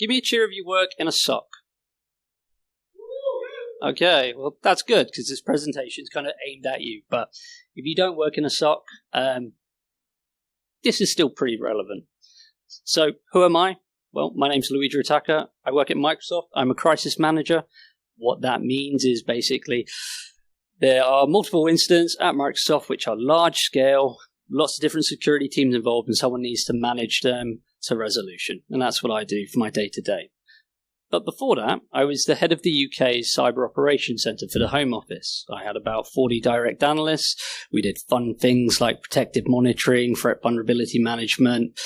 Give me a cheer if you work in a SOC. Okay, well, that's good because this presentation is kind of aimed at you. But if you don't work in a SOC, this is still pretty relevant. So who am I? Well, my name's Luigi Ritacca. I work at Microsoft. I'm a crisis manager. What that means is basically there are multiple incidents at Microsoft which are large scale, lots of different security teams involved, and someone needs to manage them to resolution. And that's what I do for my day-to-day. But before that, I was the head of the UK's Cyber Operations Centre for the Home Office. I had about 40 direct analysts. We did fun things like protective monitoring, threat vulnerability management,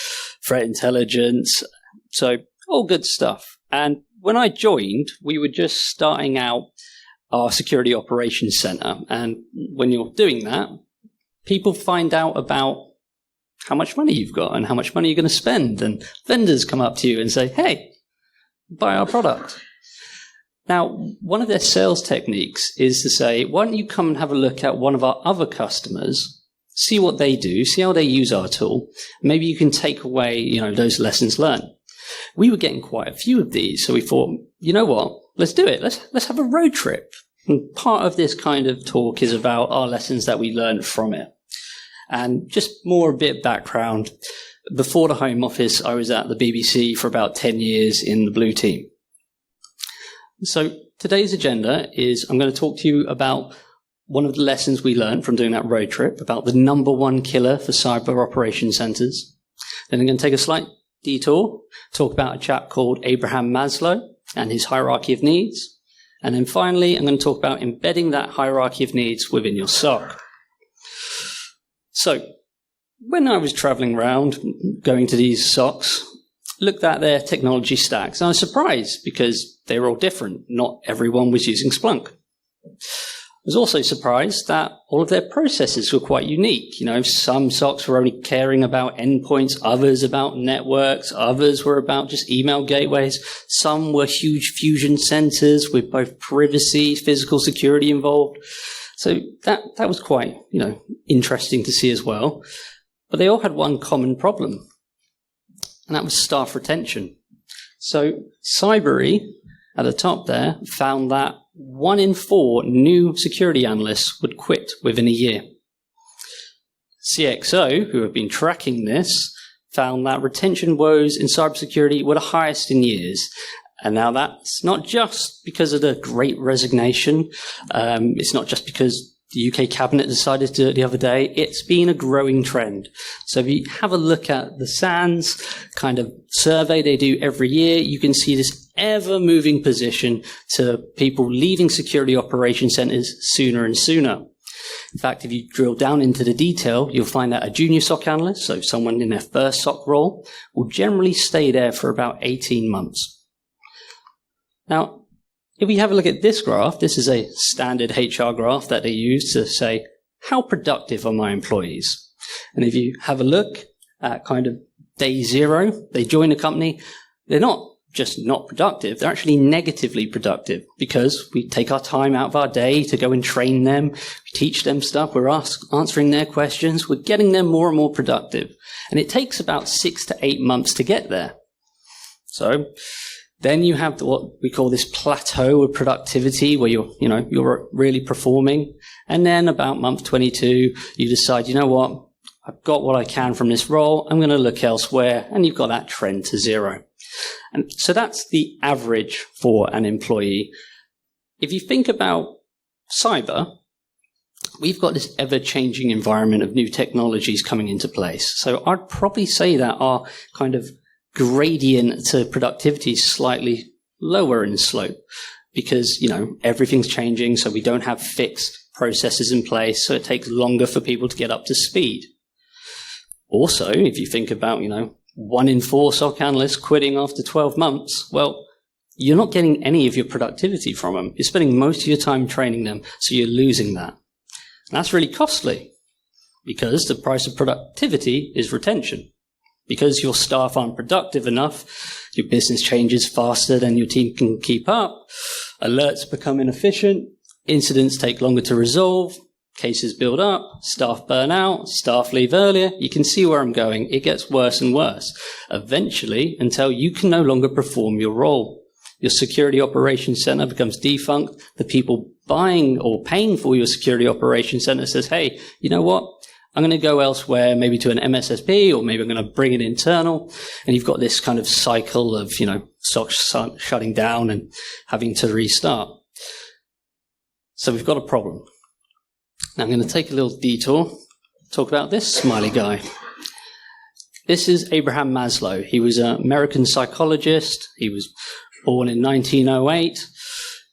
threat intelligence. So all good stuff. And when I joined, we were just starting out our Security Operations Centre. And when you're doing that, people find out about how much money you've got and how much money you're going to spend. And vendors come up to you and say, hey, buy our product. Now, one of their sales techniques is to say, why don't you come and have a look at one of our other customers, see what they do, see how they use our tool. Maybe you can take away, those lessons learned. We were getting quite a few of these, so we thought, you know what, let's do it. Let's have a road trip. And part of this kind of talk is about our lessons that we learned from it. And just more a bit of background. Before the Home Office, I was at the BBC for about 10 years in the blue team. So today's agenda is I'm going to talk to you about one of the lessons we learned from doing that road trip, about the number one killer for cyber operations centers. Then I'm going to take a slight detour, talk about a chap called Abraham Maslow and his hierarchy of needs. And then finally, I'm going to talk about embedding that hierarchy of needs within your SOC. So, when I was traveling around, going to these SOCs, looked at their technology stacks, and I was surprised because they were all different. Not everyone was using Splunk. I was also surprised that all of their processes were quite unique. Some SOCs were only caring about endpoints, others about networks, others were about just email gateways. Some were huge fusion centers with both privacy, physical security involved. So that was quite, interesting to see as well. But they all had one common problem, and that was staff retention. So Cybery, at the top there, found that 1 in 4 new security analysts would quit within a year. CXO, who have been tracking this, found that retention woes in cybersecurity were the highest in years. And now that's not just because of the Great Resignation. It's not just because the UK Cabinet decided to do it the other day. It's been a growing trend. So if you have a look at the SANS kind of survey they do every year, you can see this ever-moving position to people leaving security operation centers sooner and sooner. In fact, if you drill down into the detail, you'll find that a junior SOC analyst, so someone in their first SOC role, will generally stay there for about 18 months. Now, if we have a look at this graph, this is a standard HR graph that they use to say, how productive are my employees? And if you have a look at kind of day 0, they join a company, they're not just not productive, they're actually negatively productive because we take our time out of our day to go and train them, we teach them stuff, we're answering their questions, we're getting them more and more productive. And it takes about 6 to 8 months to get there. So then you have what we call this plateau of productivity where you're really performing. And then about month 22, you decide, you know what, I've got what I can from this role. I'm going to look elsewhere. And you've got that trend to 0. And so that's the average for an employee. If you think about cyber, we've got this ever-changing environment of new technologies coming into place. So I'd probably say that our kind of gradient to productivity is slightly lower in slope because, everything's changing, so we don't have fixed processes in place, so it takes longer for people to get up to speed. Also, if you think about, 1 in 4 SOC analysts quitting after 12 months, well, you're not getting any of your productivity from them. You're spending most of your time training them, so you're losing that. And that's really costly because the price of productivity is retention. Because your staff aren't productive enough, your business changes faster than your team can keep up, alerts become inefficient, incidents take longer to resolve, cases build up, staff burn out, staff leave earlier. You can see where I'm going. It gets worse and worse. Eventually, until you can no longer perform your role. Your security operations center becomes defunct. The people buying or paying for your security operations center says, hey, you know what? I'm going to go elsewhere, maybe to an MSSP, or maybe I'm going to bring it internal. And you've got this kind of cycle of, SOC shutting down and having to restart. So we've got a problem. Now I'm going to take a little detour, talk about this smiley guy. This is Abraham Maslow. He was an American psychologist. He was born in 1908,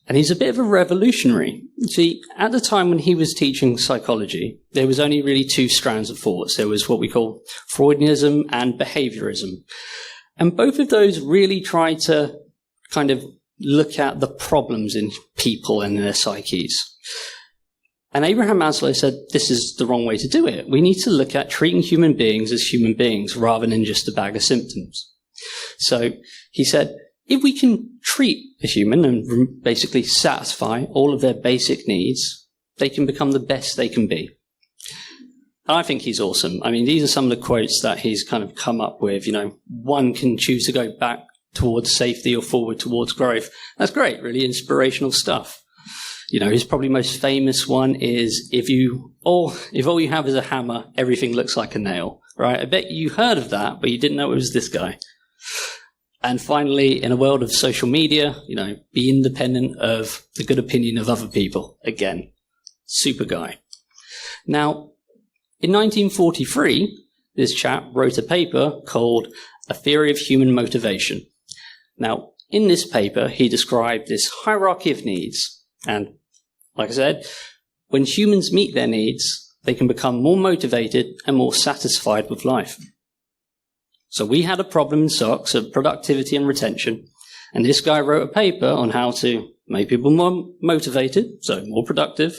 and he's a bit of a revolutionary. See, at the time when he was teaching psychology, there was only really two strands of thoughts. There was what we call Freudianism and behaviorism. And both of those really tried to kind of look at the problems in people and their psyches. And Abraham Maslow said, this is the wrong way to do it. We need to look at treating human beings as human beings rather than just a bag of symptoms. So he said, if we can treat a human and basically satisfy all of their basic needs, they can become the best they can be. And I think he's awesome. I mean, these are some of the quotes that he's kind of come up with. One can choose to go back towards safety or forward towards growth. That's great, really inspirational stuff. His probably most famous one is, if all you have is a hammer, everything looks like a nail, right? I bet you heard of that, but you didn't know it was this guy. And finally, in a world of social media, be independent of the good opinion of other people. Again, super guy. Now, in 1943, this chap wrote a paper called A Theory of Human Motivation. Now, in this paper, he described this hierarchy of needs. And like I said, when humans meet their needs, they can become more motivated and more satisfied with life. So we had a problem in SOCs of productivity and retention, and this guy wrote a paper on how to make people more motivated, so more productive,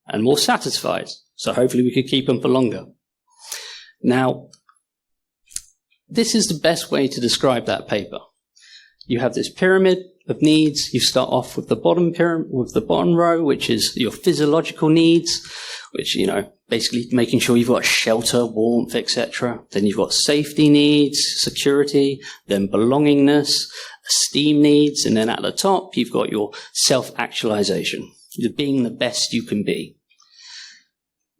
and more satisfied. So hopefully we could keep them for longer. Now, this is the best way to describe that paper. You have this pyramid of needs. You start off with the bottom row, which is your physiological needs, which, basically making sure you've got shelter, warmth, etc. Then you've got safety needs, security, then belongingness, esteem needs, and then at the top, you've got your self-actualization, being the best you can be.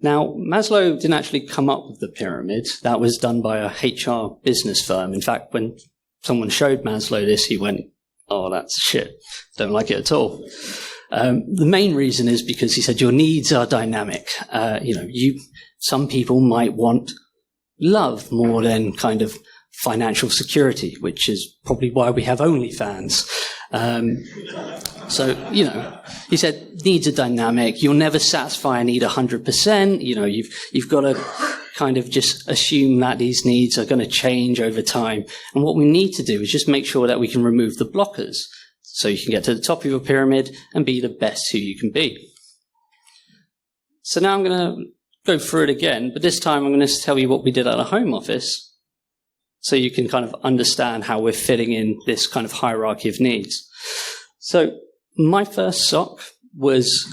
Now, Maslow didn't actually come up with the pyramid. That was done by a HR business firm. In fact, when someone showed Maslow this, he went, oh, that's shit. Don't like it at all. The main reason is because he said your needs are dynamic. Some people might want love more than kind of financial security, which is probably why we have OnlyFans. He said needs are dynamic. You'll never satisfy a need 100%. You've got to kind of just assume that these needs are going to change over time. And what we need to do is just make sure that we can remove the blockers so you can get to the top of your pyramid and be the best who you can be. So now I'm going to go through it again, but this time I'm going to tell you what we did at a home office so you can kind of understand how we're fitting in this kind of hierarchy of needs. So my first SOC was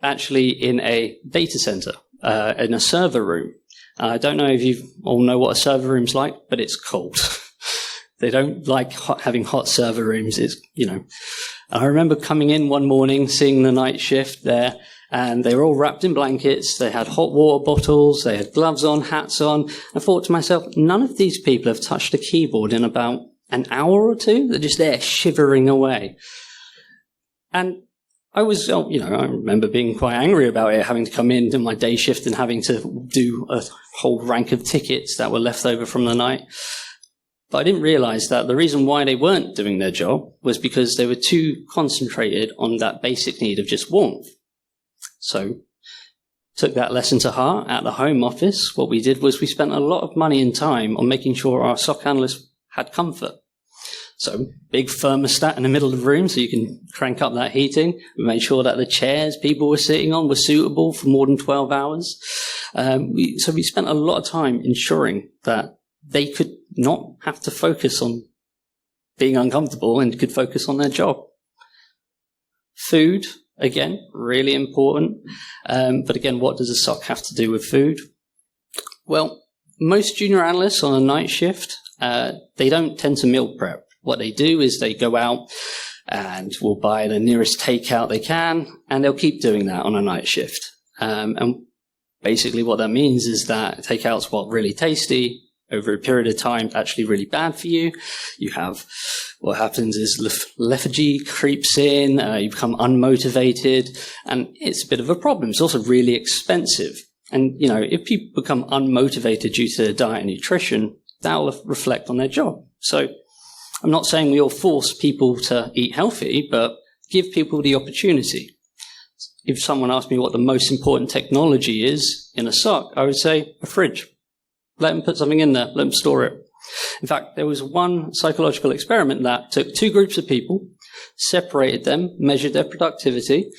actually in a data center, in a server room. I don't know if you all know what a server room's like, but it's cold. They don't like having hot server rooms. I remember coming in one morning, seeing the night shift there, and they were all wrapped in blankets. They had hot water bottles. They had gloves on, hats on. I thought to myself, none of these people have touched a keyboard in about an hour or two. They're just there shivering away. And I remember being quite angry about it, having to come in, do my day shift and having to do a whole rank of tickets that were left over from the night. But I didn't realize that the reason why they weren't doing their job was because they were too concentrated on that basic need of just warmth. So took that lesson to heart at the home office. What we did was we spent a lot of money and time on making sure our SOC analysts had comfort. So big thermostat in the middle of the room so you can crank up that heating. We made sure that the chairs people were sitting on were suitable for more than 12 hours. So we spent a lot of time ensuring that they could not have to focus on being uncomfortable and could focus on their job. Food, Again, really important. But again, what does a SOC have to do with food? Well, most junior analysts on a night shift, they don't tend to meal prep. What they do is they go out and will buy the nearest takeout they can, and they'll keep doing that on a night shift. And basically what that means is that takeout's, while really tasty, over a period of time, actually really bad for you. You have, what happens is lethargy creeps in, you become unmotivated, and it's a bit of a problem. It's also really expensive. And, you know, if people become unmotivated due to diet and nutrition, that will reflect on their job. So I'm not saying we all force people to eat healthy, but give people the opportunity. If someone asked me what the most important technology is in a SOC, I would say a fridge. Let them put something in there, let them store it. In fact, there was one psychological experiment that took two groups of people, separated them, measured their productivity,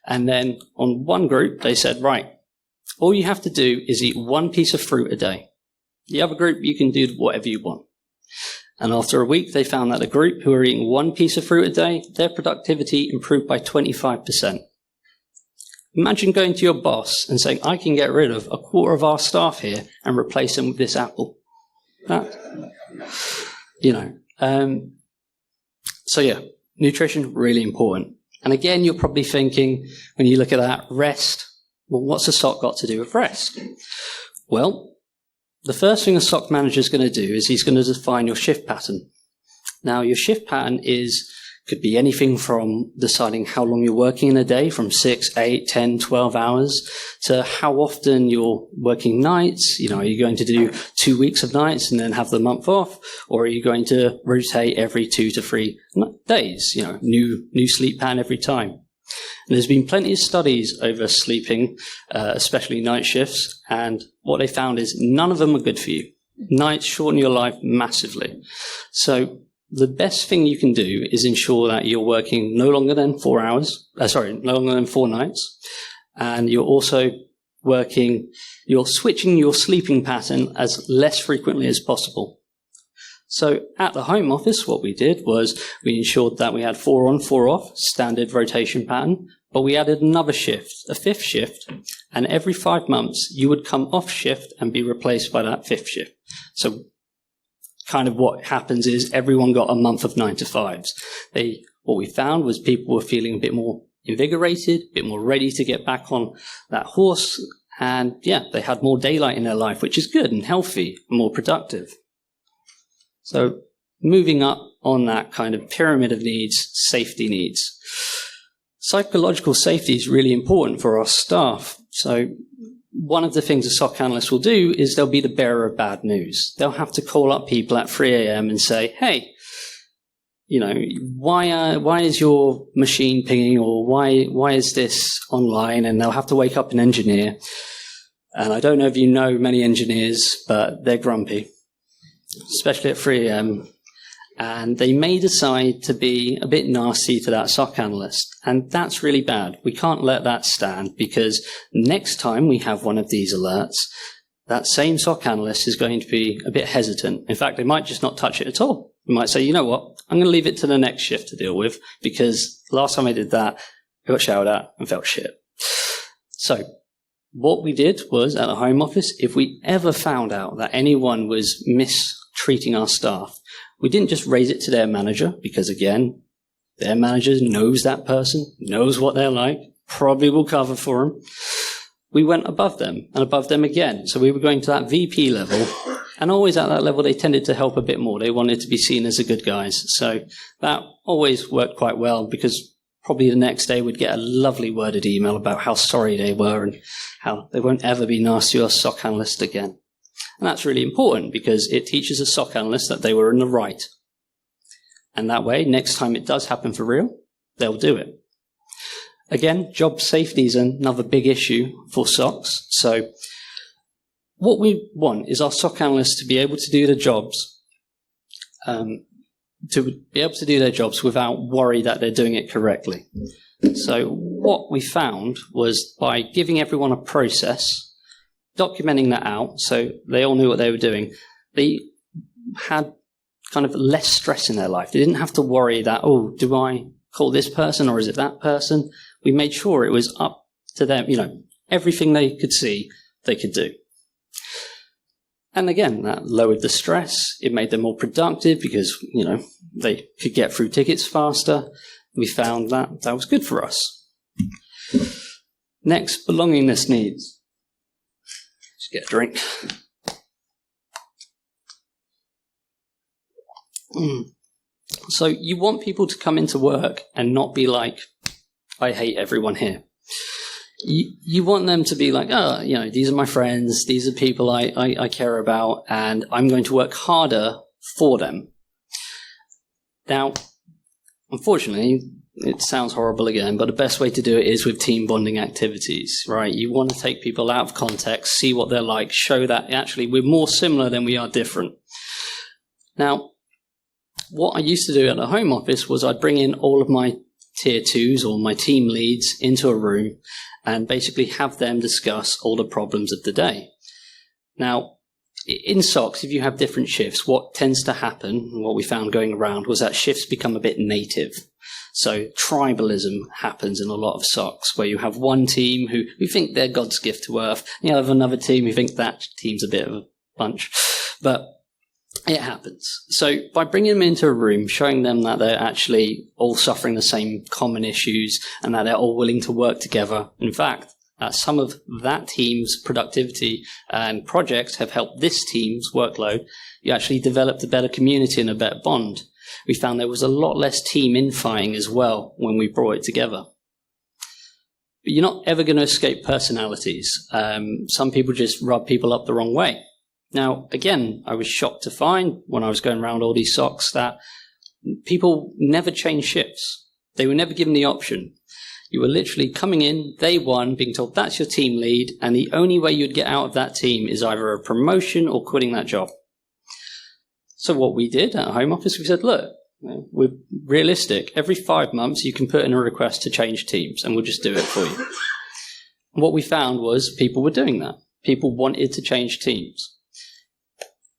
and then on one group, they said, right, all you have to do is eat one piece of fruit a day. The other group, you can do whatever you want. And after a week, they found that the group who were eating one piece of fruit a day, their productivity improved by 25%. Imagine going to your boss and saying, I can get rid of a quarter of our staff here and replace them with this apple. So yeah, nutrition, really important. And again, you're probably thinking, when you look at that, rest, well, what's a SOC got to do with rest? Well, the first thing a SOC manager is going to do is he's going to define your shift pattern. Now, your shift pattern could be anything from deciding how long you're working in a day, from 6, 8, 10, 12 hours, to how often you're working nights. You know, are you going to do 2 weeks of nights and then have the month off? Or are you going to rotate every 2 to 3 days? You know, new sleep pattern every time. And there's been plenty of studies over sleeping, especially night shifts, and what they found is none of them are good for you. Nights shorten your life massively. So the best thing you can do is ensure that you're working no longer than 4 nights. And you're also you're switching your sleeping pattern as less frequently as possible. So at the home office, what we did was we ensured that we had 4 on, 4 off, standard rotation pattern, but we added another shift, a 5th shift, and every 5 months you would come off shift and be replaced by that 5th shift. So kind of what happens is everyone got a month of 9 to 5s. What we found was people were feeling a bit more invigorated, a bit more ready to get back on that horse. And yeah, they had more daylight in their life, which is good and healthy and more productive. So moving up on that kind of pyramid of needs, safety needs. Psychological safety is really important for our staff. So one of the things a SOC analyst will do is they'll be the bearer of bad news. They'll have to call up people at 3 a.m. and say, hey, you know, why is your machine pinging, or why is this online? And they'll have to wake up an engineer. And I don't know if you know many engineers, but they're grumpy, especially at 3 a.m. And they may decide to be a bit nasty to that SOC analyst. And that's really bad. We can't let that stand, because next time we have one of these alerts, that same SOC analyst is going to be a bit hesitant. In fact, they might just not touch it at all. They might say, you know what, I'm going to leave it to the next shift to deal with, because last time I did that, I got shouted at and felt shit. So what we did was, at the home office, if we ever found out that anyone was mistreating our staff, we didn't just raise it to their manager, because again, their manager knows that person, knows what they're like, probably will cover for them. We went above them and above them again. So we were going to that VP level, and always at that level, they tended to help a bit more. They wanted to be seen as the good guys. So that always worked quite well, because probably the next day we'd get a lovely worded email about how sorry they were and how they won't ever be nasty to a SOC analyst again. And that's really important, because it teaches a SOC analyst that they were in the right. And that way, next time it does happen for real, they'll do it. Again, job safety is another big issue for SOCs. So what we want is our SOC analysts to be able to do their jobs, without worry that they're doing it correctly. So what we found was, by giving everyone a process, documenting that out so they all knew what they were doing, they had kind of less stress in their life. They didn't have to worry that, oh, do I call this person or is it that person? We made sure it was up to them, everything they could see, they could do. And again, that lowered the stress. It made them more productive because, they could get through tickets faster. We found that was good for us. Next, belongingness needs. Just get a drink. So you want people to come into work and not be like, I hate everyone here. You want them to be like, these are my friends, these are people I care about, and I'm going to work harder for them. Now, unfortunately, it sounds horrible again, but the best way to do it is with team bonding activities, right? You want to take people out of context, see what they're like, show that actually we're more similar than we are different. Now, what I used to do at the home office was I'd bring in all of my tier twos or my team leads into a room and basically have them discuss all the problems of the day. Now, in SOCs, if you have different shifts, what tends to happen, what we found going around, was that shifts become a bit native. So tribalism happens in a lot of SOCs, where you have one team who think they're God's gift to Earth, and you have another team who think that team's a bit of a bunch. But it happens. So by bringing them into a room, showing them that they're actually all suffering the same common issues and that they're all willing to work together. In fact, some of that team's productivity and projects have helped this team's workload. You actually developed a better community and a better bond. We found there was a lot less team infighting as well when we brought it together. But you're not ever going to escape personalities. Some people just rub people up the wrong way. Now, again, I was shocked to find when I was going around all these SOCs that people never changed shifts. They were never given the option. You were literally coming in, day one, being told that's your team lead, and the only way you'd get out of that team is either a promotion or quitting that job. So what we did at home office, we said, look, we're realistic. Every 5 months you can put in a request to change teams, and we'll just do it for you. And what we found was people were doing that. People wanted to change teams.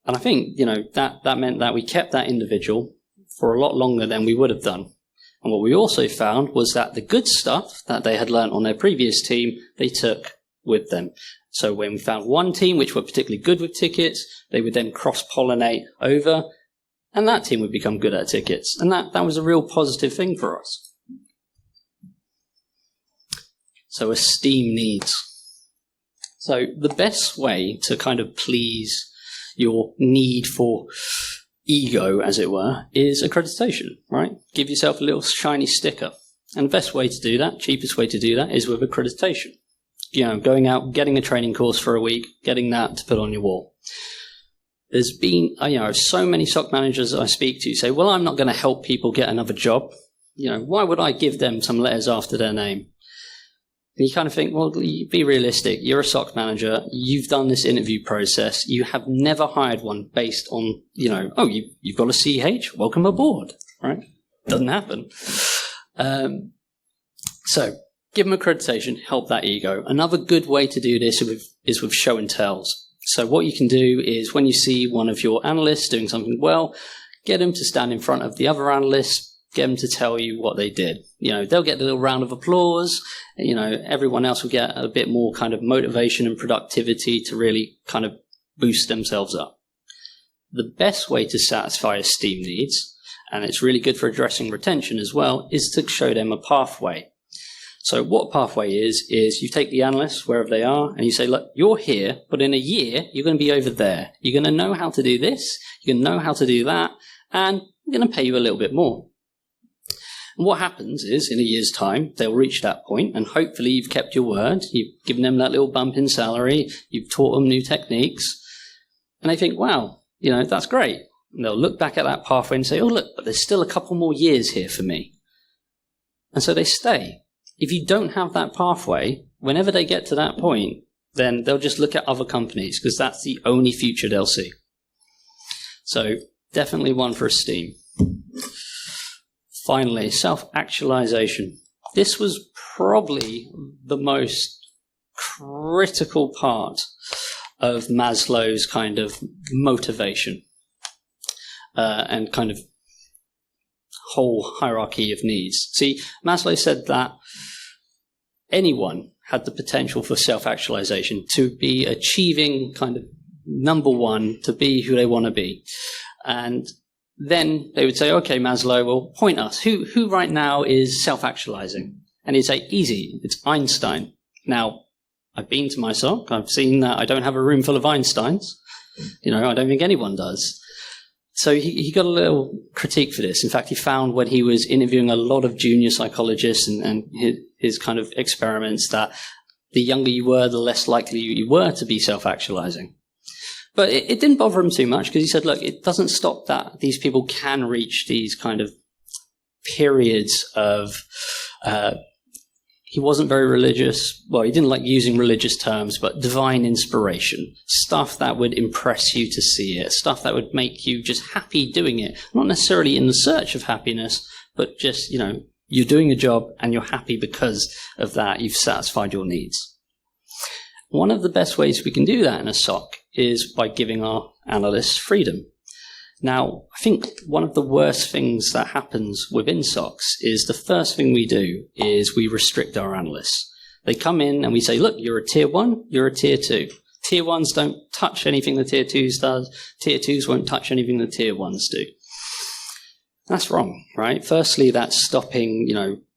And I think, that meant that we kept that individual for a lot longer than we would have done. And what we also found was that the good stuff that they had learned on their previous team, they took with them. So when we found one team which were particularly good with tickets, they would then cross-pollinate over, and that team would become good at tickets. And that was a real positive thing for us. So esteem needs. So the best way to kind of please your need for ego, as it were, is accreditation, right? Give yourself a little shiny sticker. And the best way to do that, cheapest way to do that, is with accreditation. Going out, getting a training course for a week, getting that to put on your wall. There's been, so many SOC managers I speak to say, well, I'm not going to help people get another job. Why would I give them some letters after their name? And you kind of think, well, be realistic. You're a SOC manager. You've done this interview process. You have never hired one based on, you've got a CH, welcome aboard, right? Doesn't happen. So give them accreditation, help that ego. Another good way to do this is with show and tells. So what you can do is when you see one of your analysts doing something well, get them to stand in front of the other analysts, get them to tell you what they did. They'll get a little round of applause. Everyone else will get a bit more kind of motivation and productivity to really kind of boost themselves up. The best way to satisfy esteem needs, and it's really good for addressing retention as well, is to show them a pathway. So what pathway is you take the analysts wherever they are and you say, look, you're here, but in a year, you're going to be over there. You're going to know how to do this. You're going to know how to do that. And we're going to pay you a little bit more. And what happens is, in a year's time, they'll reach that point, and hopefully you've kept your word. You've given them that little bump in salary. You've taught them new techniques. And they think, wow, that's great. And they'll look back at that pathway and say, oh, look, but there's still a couple more years here for me. And so they stay. If you don't have that pathway, whenever they get to that point, then they'll just look at other companies because that's the only future they'll see. So definitely one for esteem. Finally, self-actualization. This was probably the most critical part of Maslow's kind of motivation and kind of whole hierarchy of needs. See, Maslow said that anyone had the potential for self-actualization, to be achieving kind of number one, to be who they want to be. And then they would say, okay, Maslow, well, point us. Who right now is self-actualizing? And he'd say, easy, it's Einstein. Now, I've been to my SOC. I've seen that I don't have a room full of Einsteins. I don't think anyone does. So he got a little critique for this. In fact, he found when he was interviewing a lot of junior psychologists and his kind of experiments that the younger you were, the less likely you were to be self-actualizing. But it didn't bother him too much because he said, look, it doesn't stop that these people can reach these kind of periods of he wasn't very religious. Well, he didn't like using religious terms, but divine inspiration, stuff that would impress you to see it, stuff that would make you just happy doing it, not necessarily in the search of happiness, but just, you're doing a job and you're happy because of that. You've satisfied your needs. One of the best ways we can do that in a SOC is by giving our analysts freedom. Now, I think one of the worst things that happens within SOCs is the first thing we do is we restrict our analysts. They come in and we say, look, you're a tier 1, you're a tier 2. Tier 1s don't touch anything the tier 2s does. Tier 2s won't touch anything the tier 1s do. That's wrong, right? Firstly, that's stopping,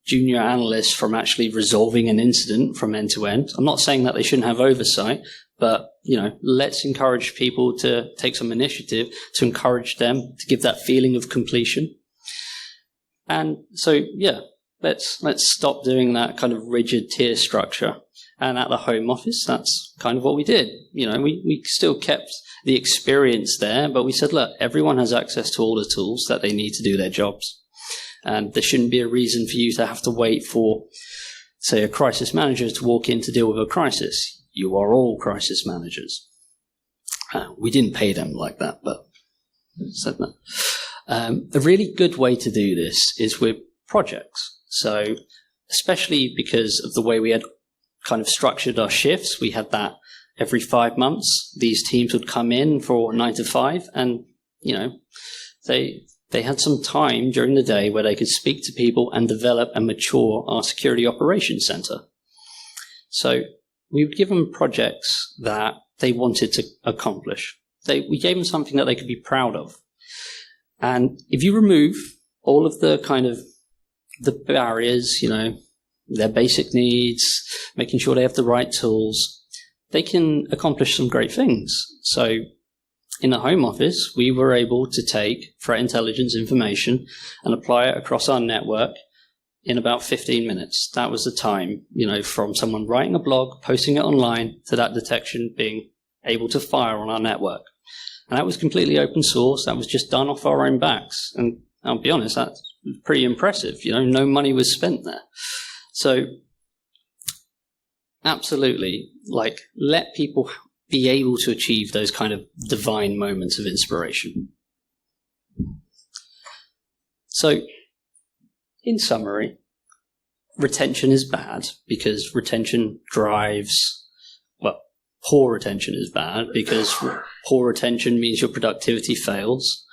junior analysts from actually resolving an incident from end to end. I'm not saying that they shouldn't have oversight, but, let's encourage people to take some initiative to encourage them to give that feeling of completion. And so, let's stop doing that kind of rigid tier structure. And at the home office, that's kind of what we did. We still kept the experience there, but we said, look, everyone has access to all the tools that they need to do their jobs. And there shouldn't be a reason for you to have to wait for, say, a crisis manager to walk in to deal with a crisis. You are all crisis managers. We didn't pay them like that, but said that. A really good way to do this is with projects. So especially because of the way we had kind of structured our shifts, we had that every 5 months. These teams would come in for 9 to 5 and, they had some time during the day where they could speak to people and develop and mature our security operations center. So we would give them projects that they wanted to accomplish. We gave them something that they could be proud of. And if you remove all of the kind of the barriers, their basic needs, making sure they have the right tools, they can accomplish some great things. So in the home office, we were able to take threat intelligence information and apply it across our network in about 15 minutes. That was the time, from someone writing a blog, posting it online, to that detection being able to fire on our network. And that was completely open source. That was just done off our own backs. And I'll be honest, that's pretty impressive. No money was spent there. So absolutely, let people be able to achieve those kind of divine moments of inspiration. So, in summary, retention is bad because retention drives, poor retention is bad because poor retention means your productivity fails.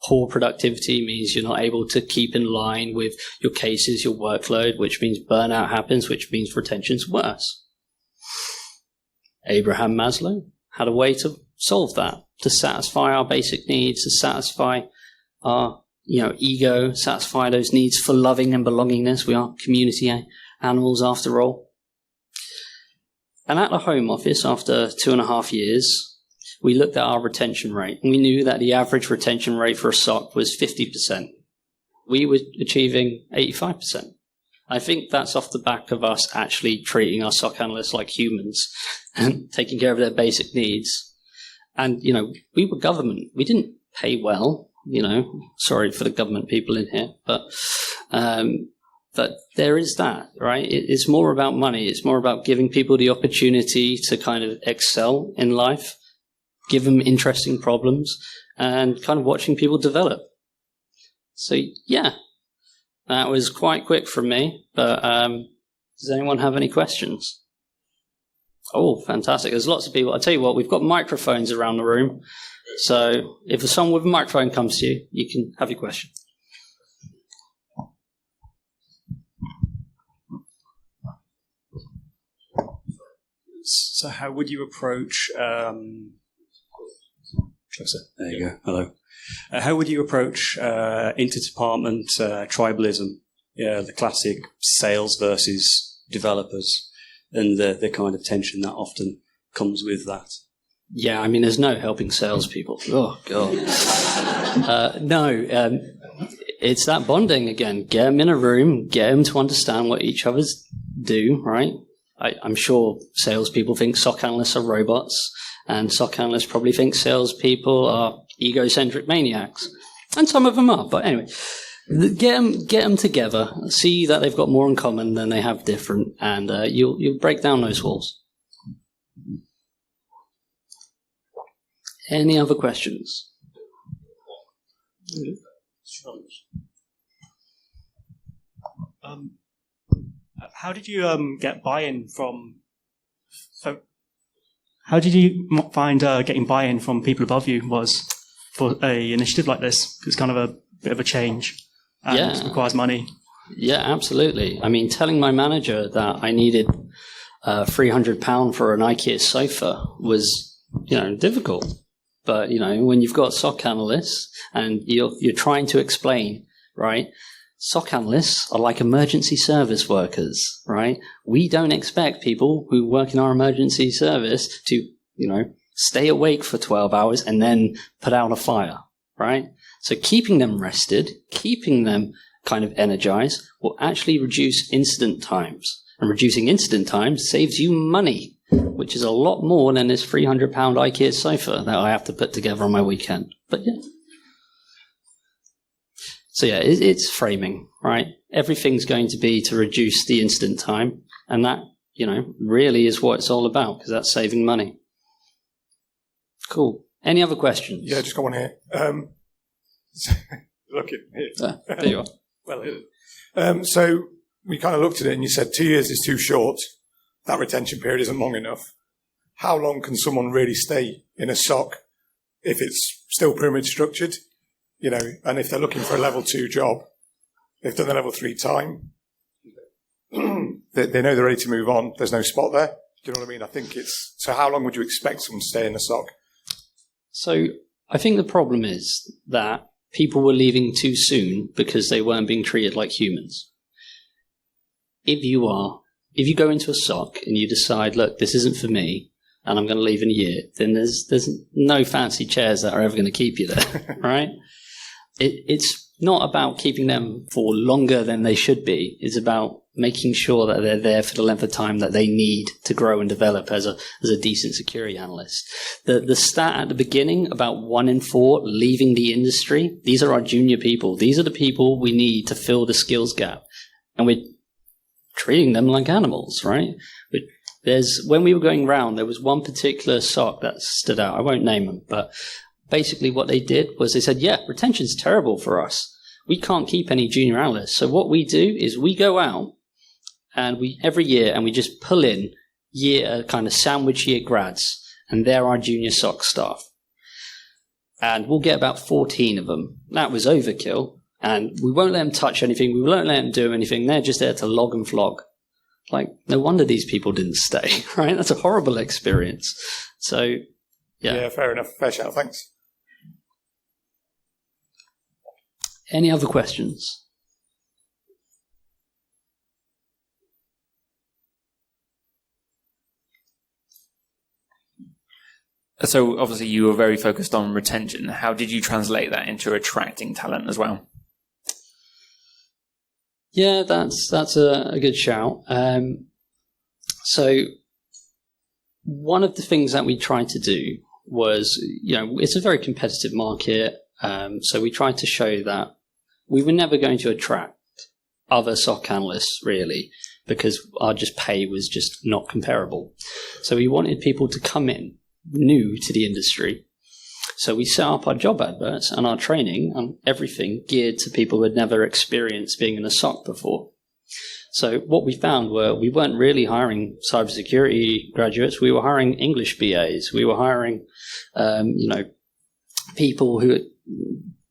Poor productivity means you're not able to keep in line with your cases, your workload, which means burnout happens, which means retention's worse. Abraham Maslow had a way to solve that, to satisfy our basic needs, to satisfy our ego, satisfy those needs for loving and belongingness. We are community animals after all. And at the home office, after 2.5 years, we looked at our retention rate, and we knew that the average retention rate for a SOC was 50%. We were achieving 85%. I think that's off the back of us actually treating our SOC analysts like humans and taking care of their basic needs. And, we were government. We didn't pay well, sorry for the government people in here, but there is that, right? It's more about money. It's more about giving people the opportunity to kind of excel in life, give them interesting problems, and kind of watching people develop. So, that was quite quick from me, but does anyone have any questions? Oh, fantastic. There's lots of people. I'll tell you what, we've got microphones around the room. So if someone with a microphone comes to you, you can have your question. So how would you approach... closer. There you go. Hello. How would you approach interdepartment tribalism? Yeah, the classic sales versus developers and the kind of tension that often comes with that. Yeah, I mean, there's no helping salespeople. Oh, God. It's that bonding again. Get them in a room, get them to understand what each other's do, right? I'm sure salespeople think SOC analysts are robots, and SOC analysts probably think salespeople are egocentric maniacs. And some of them are, but anyway. Get them together, see that they've got more in common than they have different, and you'll break down those walls. Any other questions? How did you get buy-in from? So, how did you find getting buy-in from people above you was for a initiative like this? It's kind of a bit of a change, and it requires money. Yeah, absolutely. I mean, telling my manager that I needed £300 for an IKEA sofa was, difficult. But when you've got SOC analysts and you're trying to explain, right? SOC analysts are like emergency service workers, right? We don't expect people who work in our emergency service to, stay awake for 12 hours and then put out a fire, right? So keeping them rested, keeping them kind of energized will actually reduce incident times. And reducing incident times saves you money, which is a lot more than this £300 IKEA sofa that I have to put together on my weekend. But yeah. So yeah, it's framing, right? Everything's going to be to reduce the incident time. And that, really is what it's all about, because that's saving money. Cool. Any other questions? Yeah, just got one here. Look at here. There you are. Well, so we kind of looked at it and you said 2 years is too short. That retention period isn't long enough. How long can someone really stay in a SOC if it's still pyramid structured? And if they're looking for a level 2 job, they've done the level 3 time, they know they're ready to move on. There's no spot there. Do you know what I mean? I think so how long would you expect someone to stay in a SOC? So I think the problem is that people were leaving too soon because they weren't being treated like humans. If you go into a SOC and you decide, look, this isn't for me, and I'm going to leave in a year, then there's no fancy chairs that are ever going to keep you there, right? It's not about keeping them for longer than they should be. It's about making sure that they're there for the length of time that they need to grow and develop as a decent security analyst. The stat at the beginning about 1 in 4 leaving the industry, these are our junior people. These are the people we need to fill the skills gap. And we're treating them like animals, right? When we were going round, there was one particular SOC that stood out. I won't name them, but basically what they did was they said, yeah, retention's terrible for us. We can't keep any junior analysts. So what we do is we go out and every year we just pull in kind of sandwich year grads, and they're our junior SOC staff. And we'll get about 14 of them. That was overkill. And we won't let them touch anything. We won't let them do anything. They're just there to log and flog. Like, no wonder these people didn't stay, right? That's a horrible experience. So, yeah. Yeah, fair enough. Fair shout. Thanks. Any other questions? So obviously you were very focused on retention. How did you translate that into attracting talent as well? Yeah, that's a good shout. So one of the things that we tried to do was, it's a very competitive market. So we tried to show that we were never going to attract other SOC analysts, really, because our pay was just not comparable. So we wanted people to come in new to the industry. So we set up our job adverts and our training and everything geared to people who had never experienced being in a SOC before. So what we found were we weren't really hiring cybersecurity graduates. We were hiring English BAs. We were hiring, people who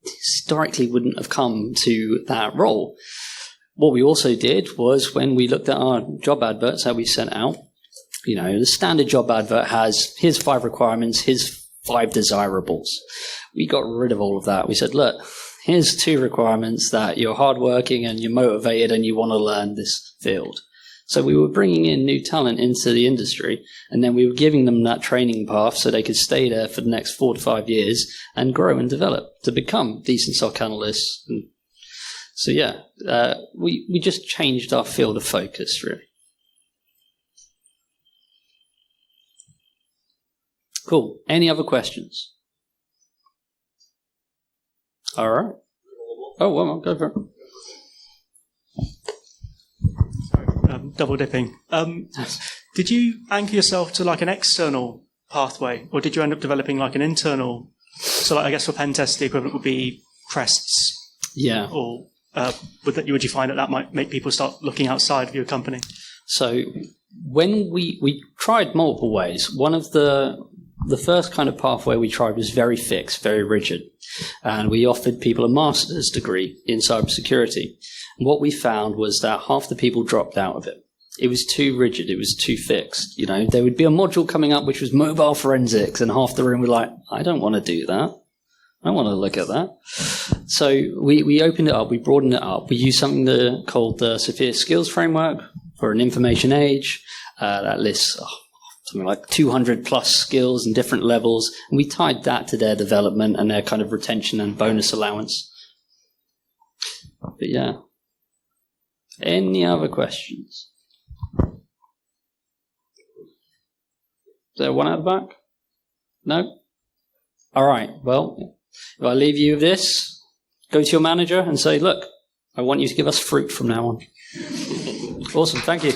historically wouldn't have come to that role. What we also did was when we looked at our job adverts that we sent out, The standard job advert has, here's 5 requirements, here's 5 desirables. We got rid of all of that. We said, look, here's 2 requirements that you're hardworking and you're motivated and you want to learn this field. So we were bringing in new talent into the industry, and then we were giving them that training path so they could stay there for the next 4 to 5 years and grow and develop to become decent SOC analysts. And so we just changed our field of focus, really. Cool. Any other questions? All right. Oh, well, I'll go for it. Double dipping. Did you anchor yourself to like an external pathway, or did you end up developing like an internal? So, like, I guess for pen test, the equivalent would be crests. Yeah. Or would you find that might make people start looking outside of your company? So when we tried multiple ways, one of the first kind of pathway we tried was very fixed, very rigid, and we offered people a master's degree in cybersecurity. And what we found was that half the people dropped out of it. It was too rigid. It was too fixed. There would be a module coming up which was mobile forensics, and half the room were like, I don't want to do that. I don't want to look at that. So we opened it up. We broadened it up. We used something called the Sophia Skills Framework for an information age. That lists something like 200 plus skills and different levels. And we tied that to their development and their kind of retention and bonus allowance. But yeah. Any other questions? Is there one at the back? No? All right. Well, if I leave you with this, go to your manager and say, look, I want you to give us fruit from now on. Awesome. Thank you.